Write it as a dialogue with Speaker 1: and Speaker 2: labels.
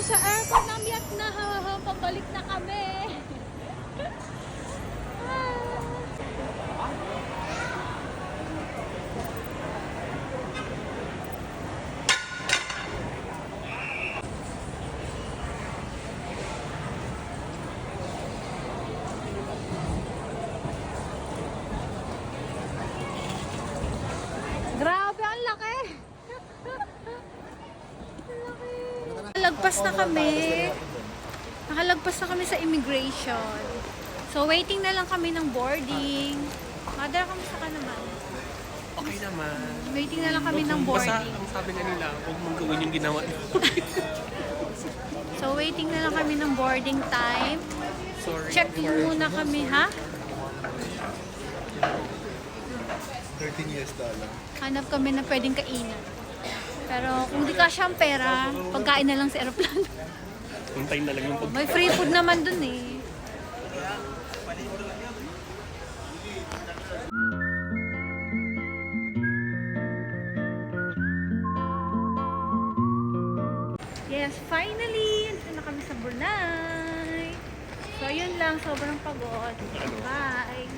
Speaker 1: sa airport ng Vietnam. Pabalik na kami. Grabe, ang laki. Nakalagpas na kami. Nakalagpas na kami sa immigration. So, waiting na lang kami ng boarding. Mother, kamusta ka naman?
Speaker 2: Okay naman.
Speaker 1: Waiting na lang kami ng
Speaker 2: Basta
Speaker 1: boarding.
Speaker 2: ang sabi na nila, huwag mong gawin yung ginawa niyo.
Speaker 1: So, waiting na lang kami ng boarding time.
Speaker 2: Sorry.
Speaker 1: Check-in muna kami, ha?
Speaker 3: $13.
Speaker 1: Hanap kami na pwedeng kainan. Pero kung di ka siyang pera, pagkain na lang sa aeroplano.
Speaker 2: Hintayin na lang yung pag...
Speaker 1: May free food naman dun eh. Yes, finally! Nandito na kami sa Brunei. So, yun lang. Sobrang pagod. Bye!